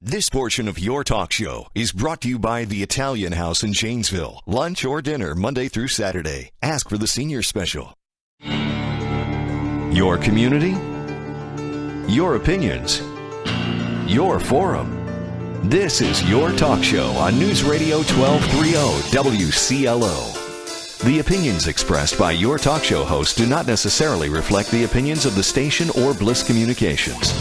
This portion of your talk show is brought to you by the Italian House in Janesville. Lunch or dinner Monday through Saturday. Ask for the senior special. Your community, your opinions, your forum. This is your talk show on News Radio 1230 WCLO. The opinions expressed by your talk show host do not necessarily reflect the opinions of the station or Bliss Communications.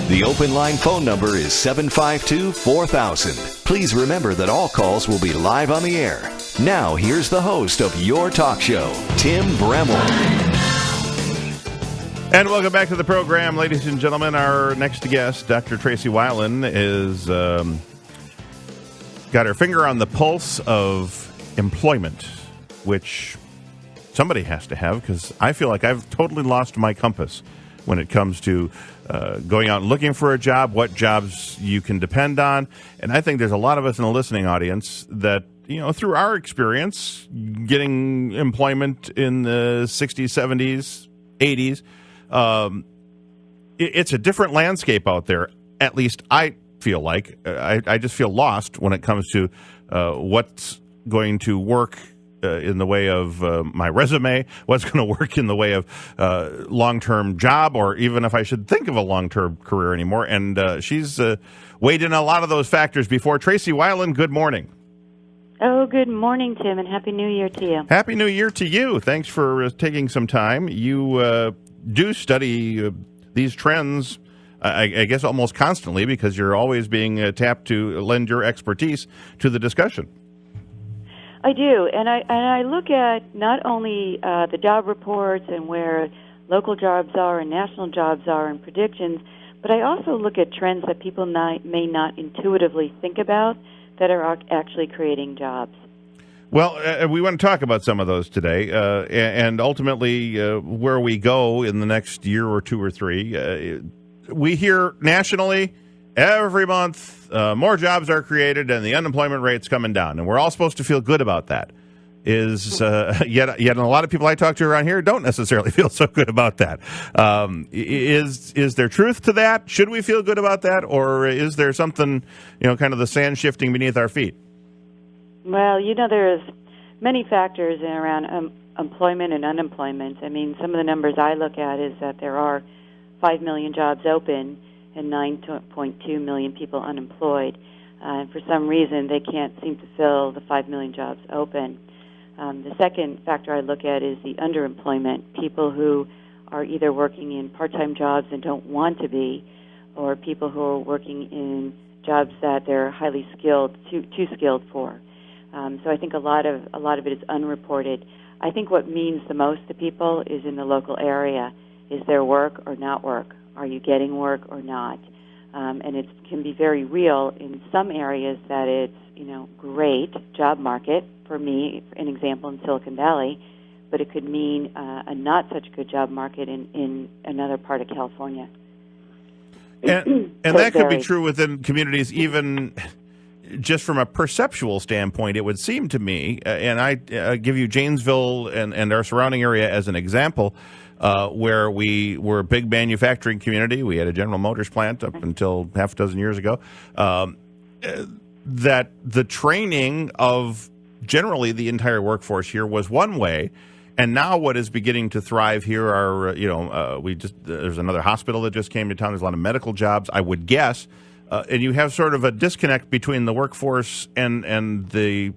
The open line phone number is 752-4000. Please remember that all calls will be live on the air. Now, here's the host of your talk show, Tim Bremmel. And welcome back to the program, ladies and gentlemen. Our next guest, Dr. Tracey Wilen, is got her finger on the pulse of employment, which somebody has to have, because I feel like I've totally lost my compass when it comes to going out and looking for a job, what jobs you can depend on. And I think there's a lot of us in the listening audience that, you know, through our experience getting employment in the 60s, 70s, 80s, it's a different landscape out there. At least I feel like. I just feel lost when it comes to what's going to work in the way of my resume, what's going to work in the way of long-term job, or even if I should think of a long-term career anymore. And she's weighed in a lot of those factors before. Tracey Wilen, good morning. Oh, good morning, Tim, and Happy New Year to you. Happy New Year to you. Thanks for taking some time. You do study these trends, I guess, almost constantly, because you're always being tapped to lend your expertise to the discussion. I do, and I look at not only the job reports and where local jobs are and national jobs are and predictions, but I also look at trends that people may not intuitively think about that are actually creating jobs. Well, we want to talk about some of those today, and ultimately where we go in the next year or two or three. We hear nationally every month more jobs are created and the unemployment rate's coming down, and we're all supposed to feel good about that. Yet a lot of people I talk to around here don't necessarily feel so good about that. Is there truth to that? Should we feel good about that, or is there something, kind of the sand shifting beneath our feet? Well, there's many factors around employment and unemployment. I mean, some of the numbers I look at is that there are 5 million jobs open and 9.2 million people unemployed. And for some reason, they can't seem to fill the 5 million jobs open. The second factor I look at is the underemployment, people who are either working in part-time jobs and don't want to be, or people who are working in jobs that they're highly skilled, too skilled for. So I think a lot of it is unreported. I think what means the most to people is in the local area. Is there work or not work? Are you getting work or not? And it can be very real in some areas that it's, great job market. For me, an example in Silicon Valley, but it could mean a not such good job market in another part of California. And that could be true within communities, even just from a perceptual standpoint. It would seem to me, and I give you Janesville and our surrounding area as an example, where we were a big manufacturing community. We had a General Motors plant up until half a dozen years ago. That the training of generally the entire workforce here was one way, and now what is beginning to thrive here are, there's another hospital that just came to town. There's a lot of medical jobs, I would guess, and you have sort of a disconnect between the workforce and the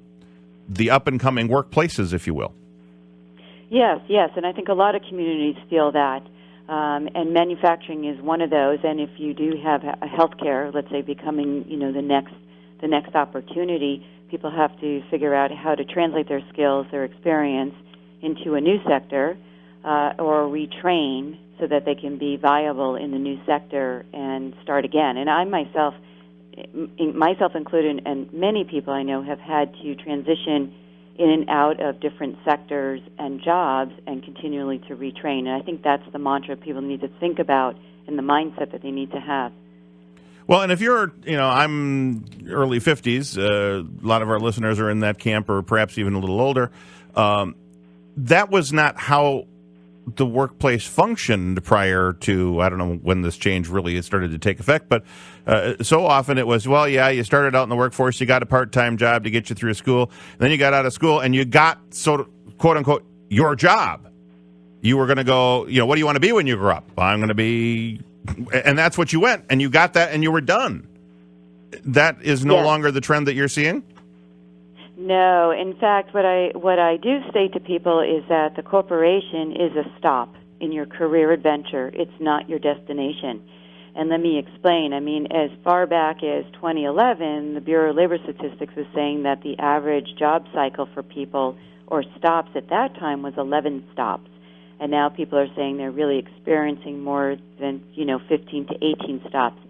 up-and-coming workplaces, if you will. Yes, and I think a lot of communities feel that, and manufacturing is one of those. And if you do have a healthcare, let's say, becoming the next opportunity, people have to figure out how to translate their skills, their experience, into a new sector, or retrain so that they can be viable in the new sector and start again. And I myself included, and many people I know have had to transition in and out of different sectors and jobs and continually to retrain. And I think that's the mantra people need to think about and the mindset that they need to have. Well, and if you're, I'm early 50s, a lot of our listeners are in that camp, or perhaps even a little older. That was not how the workplace functioned prior to, I don't know when this change really started to take effect, but so often it was, well, yeah, you started out in the workforce, you got a part-time job to get you through school, then you got out of school, and you got, sort of, quote-unquote, your job. You were going to go, what do you want to be when you grow up? I'm going to be, and that's what you went, and you got that, and you were done. That is no longer the trend that you're seeing? No. In fact, what I do say to people is that the corporation is a stop in your career adventure. It's not your destination. And let me explain. I mean, as far back as 2011, the Bureau of Labor Statistics was saying that the average job cycle for people, or stops at that time, was 11 stops. And now people are saying they're really experiencing more than, 15 to 18 stops.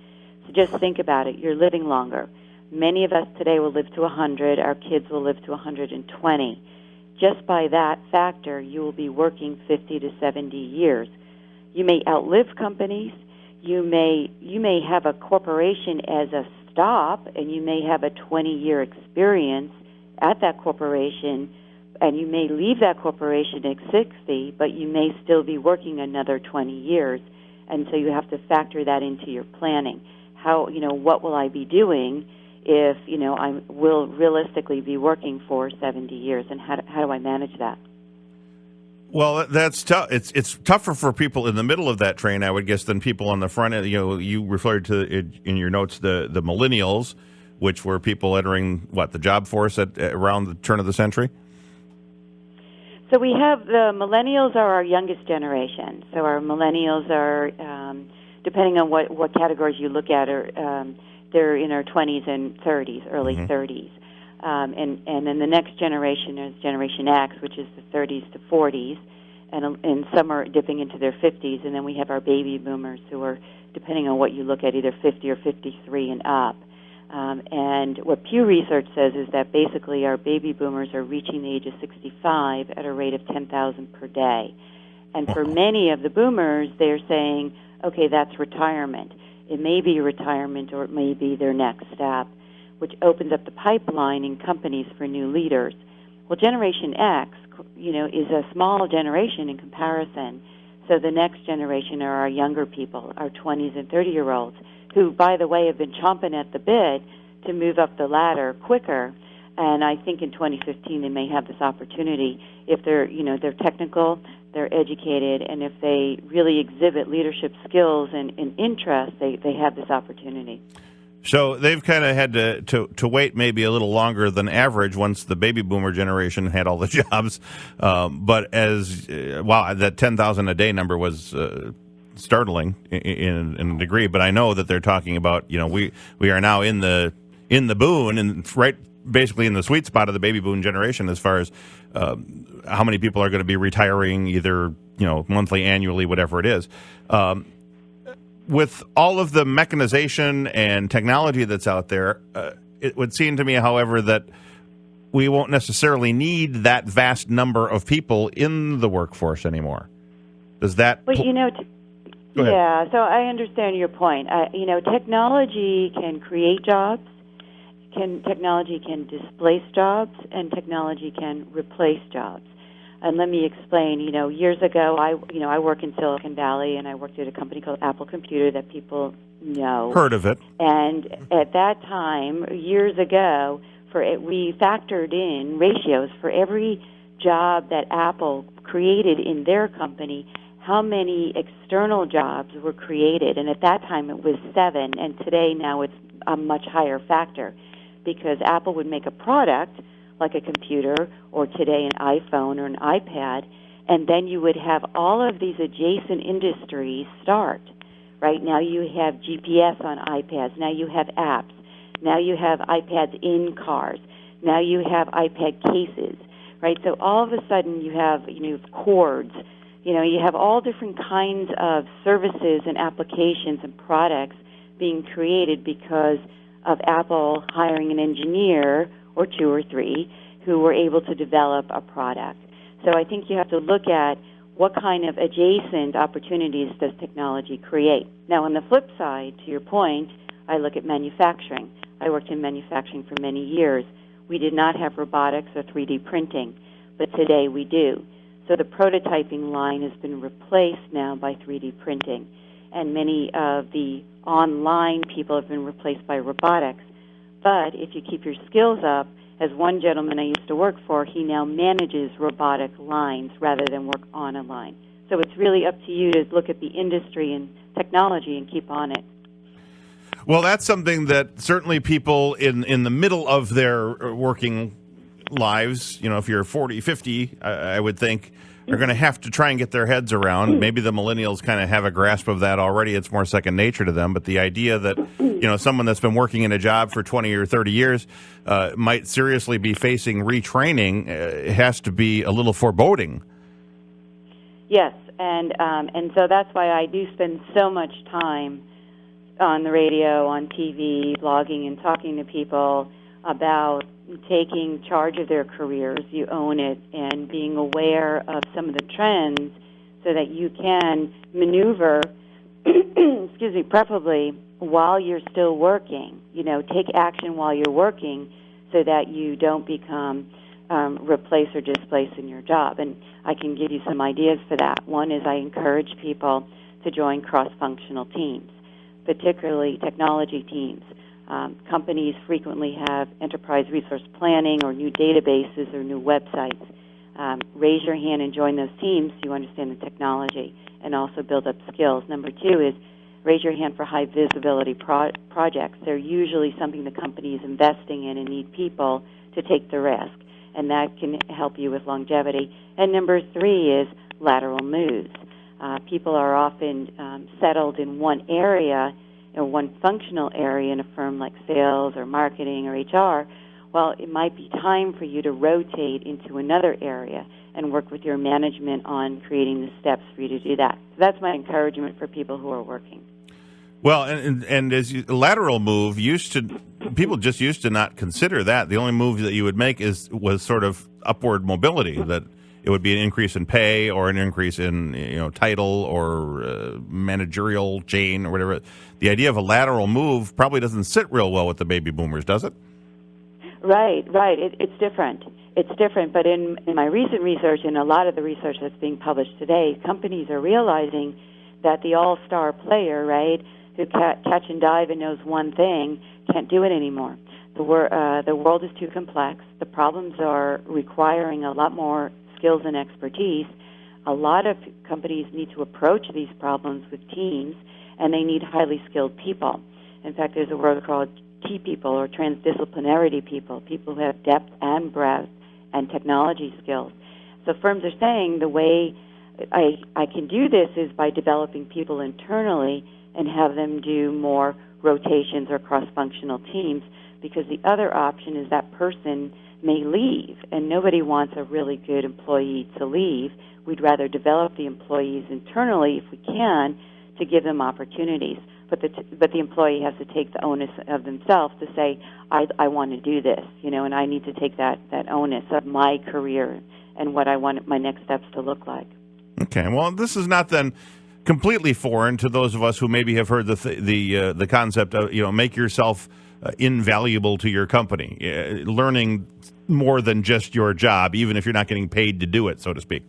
So just think about it. You're living longer. Many of us today will live to 100. Our kids will live to 120. Just by that factor, you will be working 50 to 70 years. You may outlive companies. You may have a corporation as a stop, and you may have a 20-year experience at that corporation, and you may leave that corporation at 60, but you may still be working another 20 years. And so you have to factor that into your planning. How, what will I be doing if, I will realistically be working for 70 years, and how do I manage that? Well, that's tough. It's tougher for people in the middle of that train, I would guess, than people on the front end. You referred to it in your notes the millennials, which were people entering, the job force at around the turn of the century? So we have the millennials are our youngest generation. So our millennials are, depending on what categories you look at, they're in our 20s and 30s, early 30s. And then the next generation is Generation X, which is the 30s to 40s, and some are dipping into their 50s. And then we have our baby boomers who are, depending on what you look at, either 50 or 53 and up. And what Pew Research says is that basically our baby boomers are reaching the age of 65 at a rate of 10,000 per day. And for many of the boomers, they're saying, okay, that's retirement. It may be retirement, or it may be their next step, which opens up the pipeline in companies for new leaders. Well, Generation X, is a small generation in comparison. So the next generation are our younger people, our 20s and 30-year-olds, who, by the way, have been chomping at the bit to move up the ladder quicker. And I think in 2015 they may have this opportunity if they're, they're technical, they're educated, and if they really exhibit leadership skills and interest, they have this opportunity. So they've kind of had to wait maybe a little longer than average once the baby boomer generation had all the jobs. But that 10,000 a day number was startling in a degree. But I know that they're talking about, we are now in the boon, and right basically in the sweet spot of the baby boom generation as far as how many people are going to be retiring either, monthly, annually, whatever it is. With all of the mechanization and technology that's out there, it would seem to me, however, that we won't necessarily need that vast number of people in the workforce anymore. Does that... Well, yeah, so I understand your point. Technology can create jobs, technology can displace jobs, and technology can replace jobs. And let me explain. Years ago, I work in Silicon Valley, and I worked at a company called Apple Computer that people know. Heard of it. And at that time, years ago, we factored in ratios for every job that Apple created in their company, how many external jobs were created. And at that time, it was 7, and today now it's a much higher factor, because Apple would make a product like a computer, or today an iPhone or an iPad, and then you would have all of these adjacent industries start. Right now you have GPS on iPads, now you have apps, now you have iPads in cars, now you have iPad cases, right? So all of a sudden you have cords, you have all different kinds of services and applications and products being created because of Apple hiring an engineer or 2 or 3 who were able to develop a product. So I think you have to look at what kind of adjacent opportunities does technology create. Now, on the flip side, to your point, I look at manufacturing. I worked in manufacturing for many years. We did not have robotics or 3D printing, but today we do. So the prototyping line has been replaced now by 3D printing, and many of the online people have been replaced by robotics. But if you keep your skills up, as one gentleman I used to work for, he now manages robotic lines rather than work on a line. So it's really up to you to look at the industry and technology and keep on it. Well, that's something that certainly people in the middle of their working lives, if you're 40, 50, I would think, are going to have to try and get their heads around. Maybe the millennials kind of have a grasp of that already. It's more second nature to them. But the idea that, someone that's been working in a job for 20 or 30 years might seriously be facing retraining has to be a little foreboding. Yes, and so that's why I do spend so much time on the radio, on TV, blogging, and talking to people about taking charge of their careers. You own it, and being aware of some of the trends so that you can maneuver, preferably while you're still working. Take action while you're working so that you don't become replaced or displaced in your job. And I can give you some ideas for that. One is I encourage people to join cross-functional teams, particularly technology teams. Companies frequently have enterprise resource planning or new databases or new websites. Raise your hand and join those teams so you understand the technology and also build up skills. Number two is raise your hand for high visibility projects. They're usually something the company is investing in and need people to take the risk, and that can help you with longevity. And number three is lateral moves. People are often settled in one area, one functional area in a firm like sales or marketing or HR. Well, it might be time for you to rotate into another area and work with your management on creating the steps for you to do that. So that's my encouragement for people who are working. Well, and lateral move people just used to not consider that. The only move that you would make was sort of upward mobility, that it would be an increase in pay or an increase in title or managerial chain or whatever. The idea of a lateral move probably doesn't sit real well with the baby boomers, does it? Right. It's different. But in my recent research and a lot of the research that's being published today, companies are realizing that the all-star player, right, who catch and dive and knows one thing, can't do it anymore. The world is too complex. The problems are requiring a lot more skills and expertise. A lot of companies need to approach these problems with teams, and they need highly skilled people. In fact, there's a word called T people or transdisciplinarity people who have depth and breadth and technology skills. So firms are saying the way I can do this is by developing people internally and have them do more rotations or cross-functional teams, because the other option is that person may leave, and nobody wants a really good employee to leave. We'd rather develop the employees internally if we can to give them opportunities. But the employee has to take the onus of themselves to say, I want to do this, and I need to take that onus of my career and what I want my next steps to look like. Okay, well, this is not then completely foreign to those of us who maybe have heard the concept of make yourself invaluable to your company, learning more than just your job, even if you're not getting paid to do it, so to speak.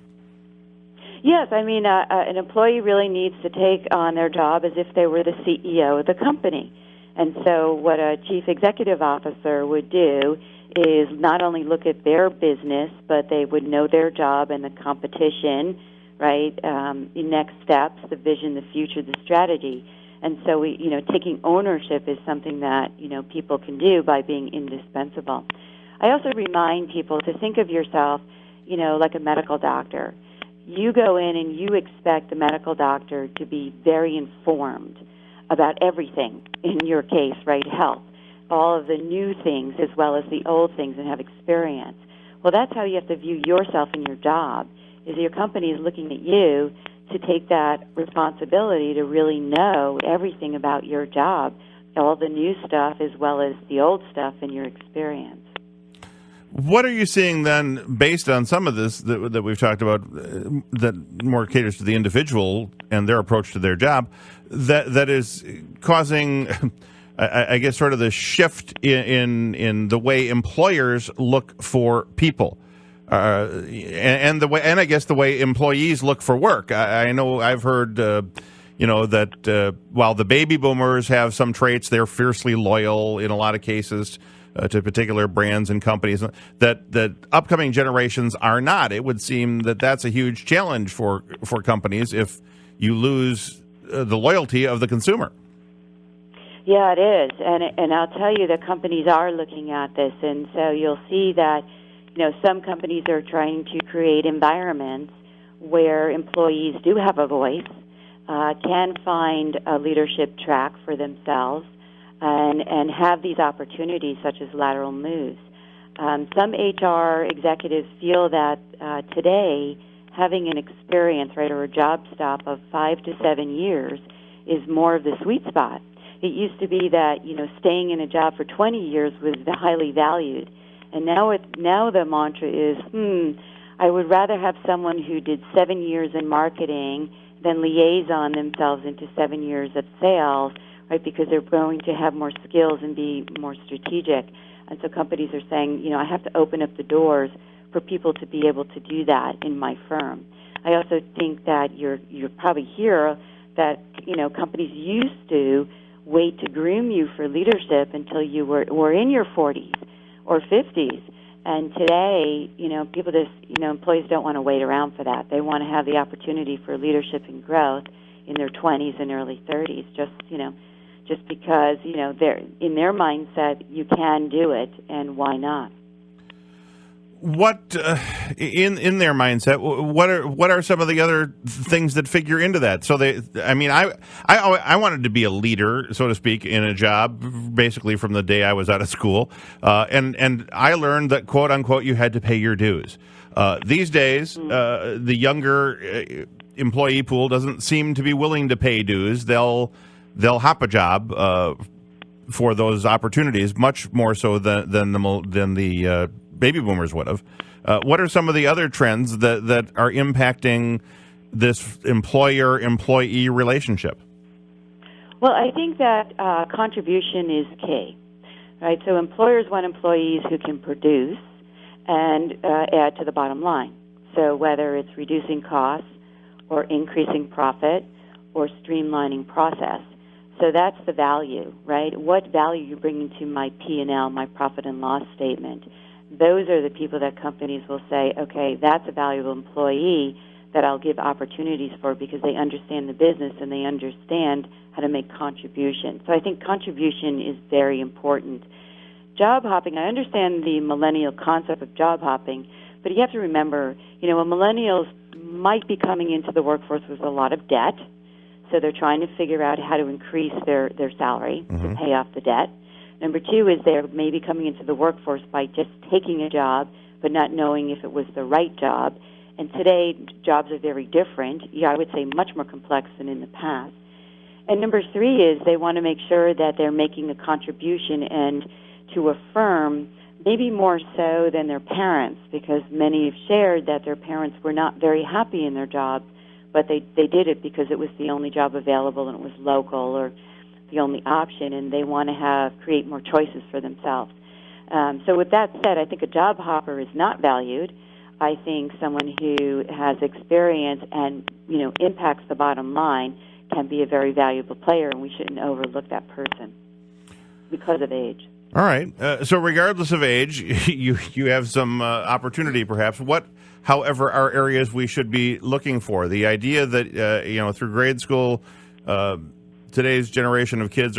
Yes, I mean, an employee really needs to take on their job as if they were the CEO of the company. And so what a chief executive officer would do is not only look at their business, but they would know their job and the competition, right, the next steps, the vision, the future, the strategy. And so taking ownership is something that, people can do by being indispensable. I also remind people to think of yourself, like a medical doctor. You go in and you expect the medical doctor to be very informed about everything, in your case, right, health, all of the new things as well as the old things, and have experience. Well, that's how you have to view yourself and your job, is your company is looking at you to take that responsibility to really know everything about your job, all the new stuff as well as the old stuff in your experience. What are you seeing then, based on some of this that we've talked about, that more caters to the individual and their approach to their job, that is causing, I guess, sort of the shift in the way employers look for people? and the way, and I guess the way employees look for work. I know I've heard, that while the baby boomers have some traits, they're fiercely loyal in a lot of cases to particular brands and companies. That upcoming generations are not. It would seem that that's a huge challenge for companies if you lose the loyalty of the consumer. Yeah, it is, and I'll tell you that companies are looking at this, and so you'll see that some companies are trying to create environments where employees do have a voice, can find a leadership track for themselves, and have these opportunities such as lateral moves. Some HR executives feel that today having an experience, right, or a job stop of 5 to 7 years is more of the sweet spot. It used to be that staying in a job for 20 years was highly valued, and now the mantra is, I would rather have someone who did 7 years in marketing than liaison themselves into 7 years of sales, right? Because they're going to have more skills and be more strategic, and so companies are saying, I have to open up the doors for people to be able to do that in my firm. I also think that you're probably hear that companies used to wait to groom you for leadership until you were in your 40s or 50s. And today, people employees don't want to wait around for that. They want to have the opportunity for leadership and growth in their 20s and early 30s, just because, they're in their mindset, you can do it, and why not? What in their mindset? What are some of the other things that figure into that? So I wanted to be a leader, so to speak, in a job, basically from the day I was out of school, and I learned that, quote unquote, you had to pay your dues. These days, the younger employee pool doesn't seem to be willing to pay dues. They'll hop a job for those opportunities, much more so than the baby boomers would have. What are some of the other trends that are impacting this employer-employee relationship? Well, I think that contribution is key, right? So employers want employees who can produce and add to the bottom line. So whether it's reducing costs or increasing profit or streamlining process. So that's the value, right? What value you're bringing to my P&L, my profit and loss statement. Those are the people that companies will say, okay, that's a valuable employee that I'll give opportunities for because they understand the business and they understand how to make contributions. So I think contribution is very important. Job hopping, I understand the millennial concept of job hopping, but you have to remember, when millennials might be coming into the workforce with a lot of debt, so they're trying to figure out how to increase their salary to pay off the debt. Number two is they're maybe coming into the workforce by just taking a job but not knowing if it was the right job. And today, jobs are very different. I would say much more complex than in the past. And number three is they want to make sure that they're making a contribution and to a firm, maybe more so than their parents, because many have shared that their parents were not very happy in their jobs, but they did it because it was the only job available and it was local or the only option, and they want to create more choices for themselves. So with that said, I think a job hopper is not valued. I think someone who has experience and impacts the bottom line can be a very valuable player, and we shouldn't overlook that person because of age. All right. So regardless of age, you have some opportunity, perhaps. What, however, are areas we should be looking for? The idea that through grade school, today's generation of kids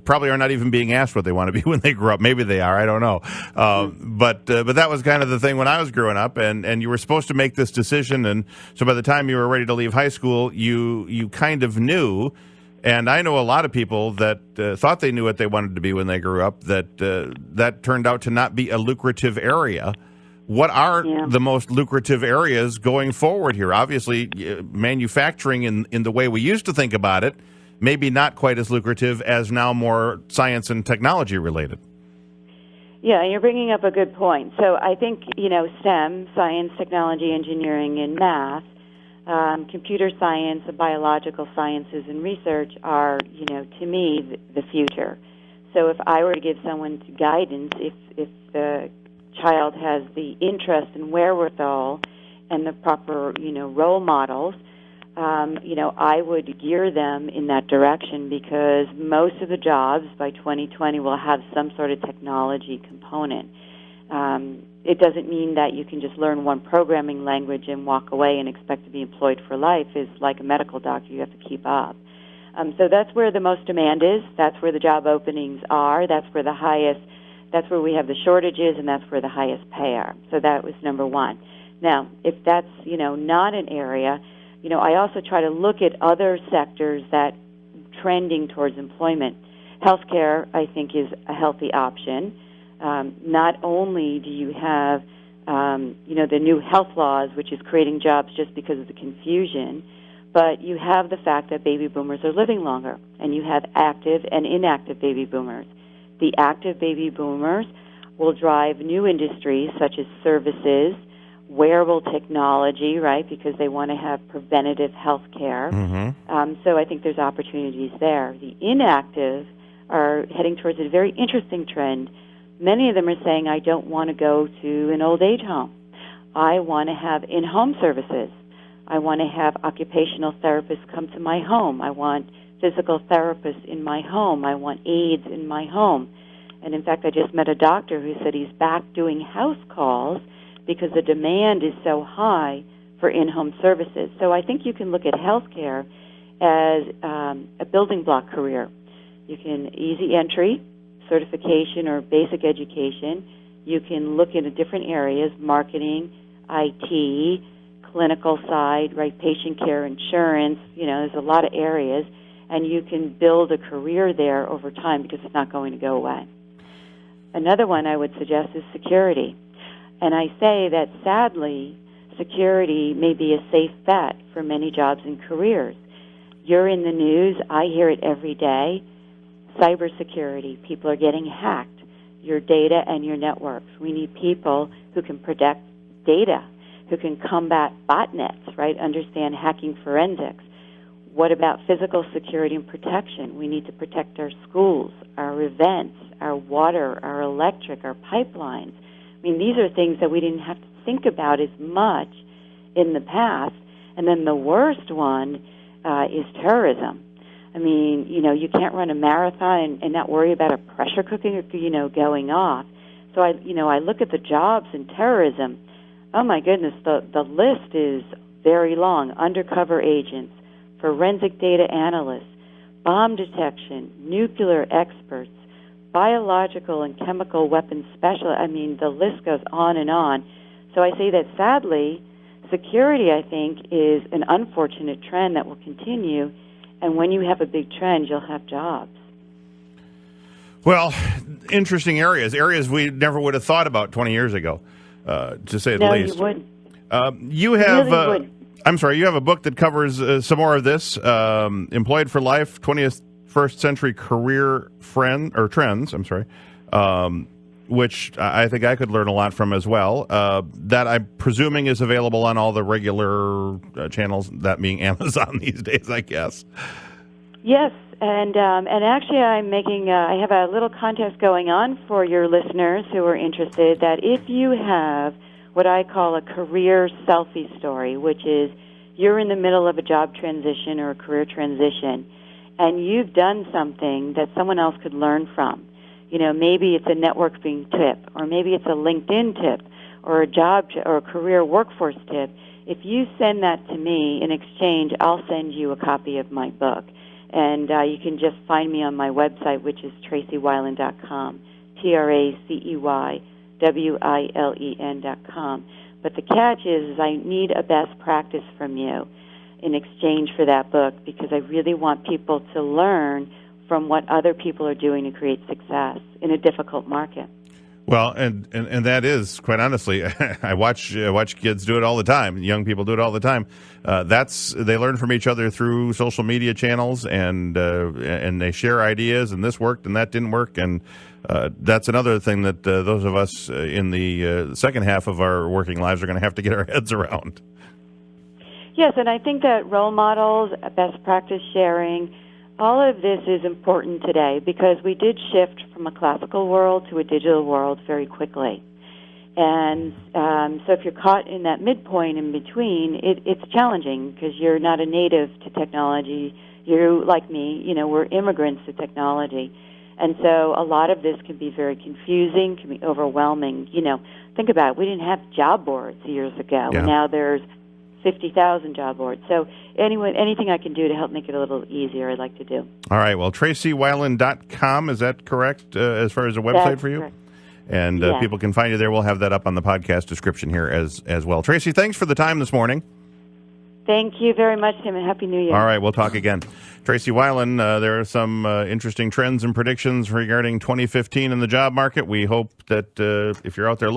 probably are not even being asked what they want to be when they grow up. Maybe they are. I don't know. But that was kind of the thing when I was growing up, and you were supposed to make this decision. And so by the time you were ready to leave high school, you kind of knew. And I know a lot of people that thought they knew what they wanted to be when they grew up, that turned out to not be a lucrative area. What are the most lucrative areas going forward here? Obviously, manufacturing in the way we used to think about it, maybe not quite as lucrative as now more science and technology related. Yeah, and you're bringing up a good point. So I think, STEM, science, technology, engineering, and math, computer science, biological sciences, and research are, to me, the future. So if I were to give someone guidance, if the child has the interest and wherewithal and the proper, role models, I would gear them in that direction, because most of the jobs by 2020 will have some sort of technology component. It doesn't mean that you can just learn one programming language and walk away and expect to be employed for life. It's like a medical doctor. You have to keep up. So that's where the most demand is. That's where the job openings are. That's where we have the shortages, and that's where the highest pay are. So that was number one. Now, if that's, not an area, I also try to look at other sectors that trending towards employment. Healthcare, I think, is a healthy option. Not only do you have, the new health laws, which is creating jobs just because of the confusion, but you have the fact that baby boomers are living longer, and you have active and inactive baby boomers. The active baby boomers will drive new industries such as services, wearable technology, right, because they want to have preventative health care. Mm-hmm. So I think there's opportunities there. The inactive are heading towards a very interesting trend. Many of them are saying, I don't want to go to an old age home. I want to have in-home services. I want to have occupational therapists come to my home. I want physical therapists in my home. I want aides in my home. And in fact, I just met a doctor who said he's back doing house calls because the demand is so high for in-home services. So I think you can look at healthcare as a building block career. You can easy entry, certification or basic education. You can look into different areas, marketing, IT, clinical side, right, patient care, insurance, there's a lot of areas, and you can build a career there over time because it's not going to go away. Another one I would suggest is security. And I say that sadly, security may be a safe bet for many jobs and careers. You're in the news, I hear it every day. Cybersecurity, people are getting hacked, your data and your networks. We need people who can protect data, who can combat botnets, right, understand hacking forensics. What about physical security and protection? We need to protect our schools, our events, our water, our electric, our pipelines. I mean, these are things that we didn't have to think about as much in the past. And then the worst one is terrorism. I mean, you can't run a marathon and not worry about a pressure cooker, going off. So I look at the jobs in terrorism. Oh my goodness, the list is very long. Undercover agents, forensic data analysts, bomb detection, nuclear experts, biological and chemical weapons specialists. I mean, the list goes on and on. So I say that sadly, security, I think, is an unfortunate trend that will continue. And when you have a big trend, you'll have jobs. Well, interesting areas we never would have thought about 20 years ago, to say the least. No, you wouldn't. You have, really would. I'm sorry, you have a book that covers some more of this, Employed for Life, 21st Century Career Trends, which I think I could learn a lot from as well. That I'm presuming is available on all the regular channels, that being Amazon these days, I guess. Yes, and actually I have a little contest going on for your listeners who are interested, that if you have what I call a career selfie story, which is you're in the middle of a job transition or a career transition, and you've done something that someone else could learn from. Maybe it's a networking tip, or maybe it's a LinkedIn tip, or a job or a career workforce tip. If you send that to me in exchange, I'll send you a copy of my book. And you can just find me on my website, which is TraceyWilen.com, TraceyWilen.com. But the catch is I need a best practice from you in exchange for that book, because I really want people to learn from what other people are doing to create success in a difficult market. Well, and that is, quite honestly, I watch kids do it all the time. Young people do it all the time. They learn from each other through social media channels, and they share ideas. And this worked, and that didn't work. And that's another thing that those of us in the second half of our working lives are going to have to get our heads around. Yes, and I think that role models, best practice sharing, all of this is important today, because we did shift from a classical world to a digital world very quickly. And so if you're caught in that midpoint in between, it's challenging because you're not a native to technology. You, like me, we're immigrants to technology. And so a lot of this can be very confusing, can be overwhelming. Think about it. We didn't have job boards years ago. Yeah. Now there's 50,000 job boards. So anything I can do to help make it a little easier, I'd like to do. All right. Well, TraceyWilen.com, is that correct as far as a website That's for you? correct. And Yes. people can find you there. We'll have that up on the podcast description here as well. Tracey, thanks for the time this morning. Thank you very much, Tim, and Happy New Year. All right, we'll talk again. Tracey Wilen, there are some interesting trends and predictions regarding 2015 in the job market. We hope that if you're out there looking,